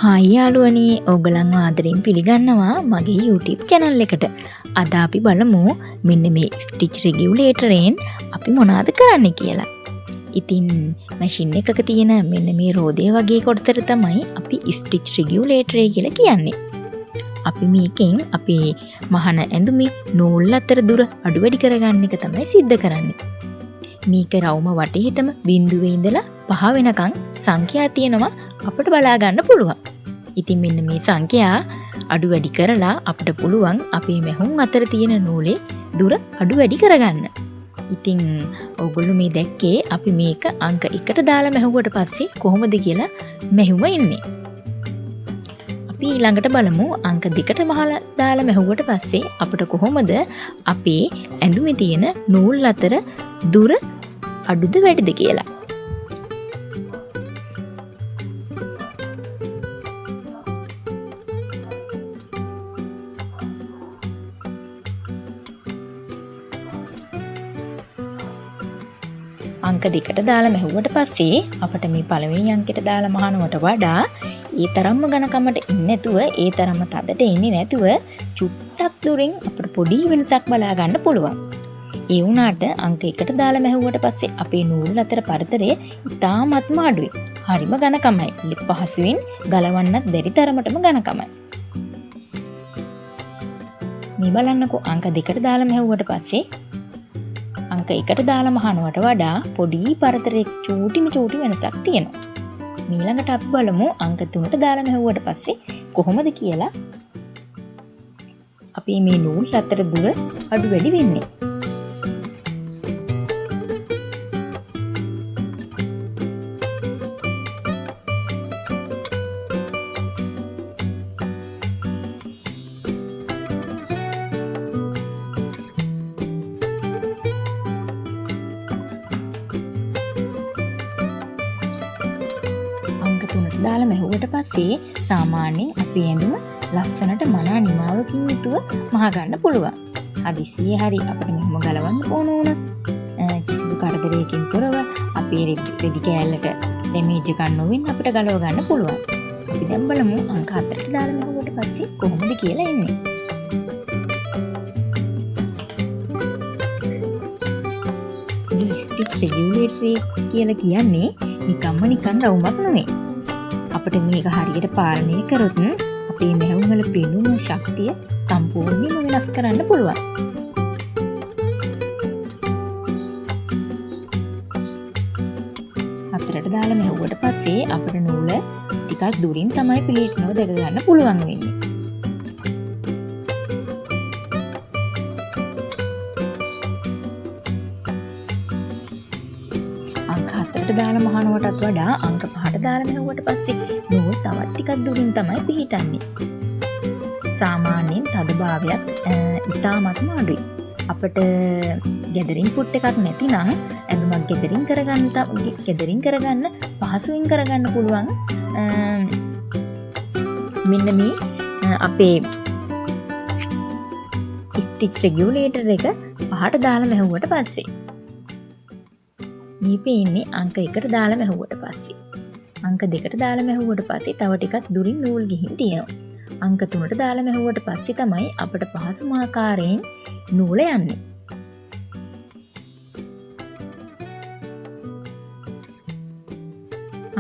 Hi යාළුවනේ, ඔයගලන්ව ආදරෙන් පිළිගන්නවා මගේ YouTube channel එකට. අද අපි බලමු මෙන්න මේ ස්ටිච් රෙගියුලේටරෙන් අපි මොනවද කරන්න කියලා. ඉතින් මැෂින් එකක තියෙන මෙන්න මේ රෝදය වගේ කොටසට තමයි අපි ස්ටිච් රෙගියුලේටරය කියලා කියන්නේ. අපි මේකෙන් අපේ මහන ඇඳුමේ නූල් අතර දුර අඩු වැඩි කරගන්න එක තමයි සිද්ධ කරන්නේ. මේක රවුම වටේටම බිඳුවේ ඉඳලා 5 වෙනකන් සංඛ්‍යා තියෙනවා අපිට බලා ගන්න පුළුවන්. ඉතින් මෙන්න මේ සංඛ්‍යා අඩු වැඩි කරලා අපිට පුළුවන් අපේ මැහුම් අතර තියෙන නූලේ දුර අඩු වැඩි කරගන්න. ඉතින් ඔයගොල්ලෝ මේ දැක්කේ අපි මේක අංක 1ට දාලා මැහුවට පස්සේ කොහොමද කියලා මැහුම ඉන්නේ. අපි ඊළඟට බලමු අංක 2ට මහලා දාලා මැහුවට පස්සේ අපිට කොහොමද අපේ ඇඳුමේ තියෙන නූල් අතර දුර අඩුද වැඩිද කියලා. අංක 2ට දාලා මැහුවට පස්සේ අපිට මේ පළවෙනි අංකෙට දාලා මහනවට වඩා ඒ තරම්ම ඝනකමට ඉන්නේ නැතුව ඒ තරම්ම තදට එන්නේ නැතුව චුට්ටක් දුරින් අපිට පොඩි වෙනසක් බලා ගන්න පුළුවන්. ඒ වුණාට අංක 1ට දාලා මැහුවට පස්සේ අපේ නූල් අතර පරතරය ඉතාමත්ම අඩුයි. හරිම ඝනකමයි. පහසුවෙන් ගලවන්නත් බැරි තරමටම ඝනකමයි. මේ බලන්නකෝ අංක 2ට දාලා මැහුවට පස්සේ අංක 1ට දාලා මහනවට වඩා පොඩි පරතරයක් චූටි වෙනසක් තියෙනවා. ඊළඟට අපි බලමු අංක 3ට දාලා මැහුවට පස්සේ කොහොමද කියලා. අපි මේ නූල් අතර දුර අඩු වැඩි වෙන්නේ. දාලා මැහුවට පස්සේ සාමාන්‍යයෙන් අපේ ඇඳුම ලස්සනට මනා නිමාවකින් යුතුව මහ ගන්න පුළුවන්. හදිස්සියේ හරි අපිට මෙහෙම ගලවන්න ඕන වුණොත් කිසිදු කරදරයකින් තොරව අපේ රෙදි කෑල්ලට ඩැමේජ් එකක් නොවෙන්න අපිට ගලව ගන්න පුළුවන්. අපි දැන් බලමු අංක 4ට දාලා මැහුවට පස්සේ කොහොමද කියලා එන්නේ. ස්ටිච් රෙගියුලේටර් කියලා කියන්නේ නිකන් රවුමක් නෙවෙයි. අපිට මේක හරියට පාලනය කරොත් අපේ මැහුම් වල පෙනුම ශක්තිය සම්පූර්ණයෙන්ම වෙනස් කරන්න පුළුවන්. හතරට දාලා මැහුවට පස්සේ අපිට නූල ටිකක් දුරින් තමයි පිළිටනව දැක ගන්න පුළුවන් වෙන්නේ. අංක 4ට දාලා මහනවටත් වඩා අංක 5ට දාලා මැහුවට පස්සේ නූල් තවත් ටිකක් දුරින් තමයි පිහිටන්නේ. සාමාන්‍යයෙන් තදභාවයක් ඉතාමත්ම අඩුයි. අපිට ගැදරින් ෆුට් එකක් නැතිනම් ඇඳුමක් ගැදරින් කරගන්න පහසුවෙන් කරගන්න පුළුවන්. මෙන්න මේ අපේ ස්ටිච් රෙගියුලේටර් එක 5ට දාලා මැහුවට පස්සේ මේ පේන්නේ අංක 1ට දාලා මැහුවට පස්සේ. අංක 2ට දාලා මැහුවට පස්සේ තව ටිකක් දුරින් නූල් ගිහින් තියෙනවා. අංක 3ට දාලා මැහුවට පස්සේ තමයි අපිට පහසුම ආකාරයෙන් නූල යන්නේ.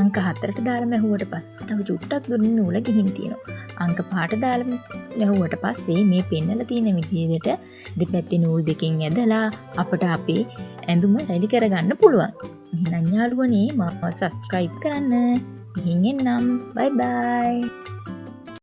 අංක 4ට දාලා මැහුවට පස්සේ තව චුට්ටක් දුරින් නූල ගිහින් තියෙනවා. අංක 5ට දාලා මැහුවට පස්සේ මේ පෙන්නලා තියෙන විදිහට දෙපැත්තේ නූල් දෙකෙන් ඇදලා අපිට අපේ ඇඳුම රෙඩි කරගන්න පුළුවන්. එහෙනම් යාළුවනේ මාව subscribe කරන්න. එහෙනම් bye bye.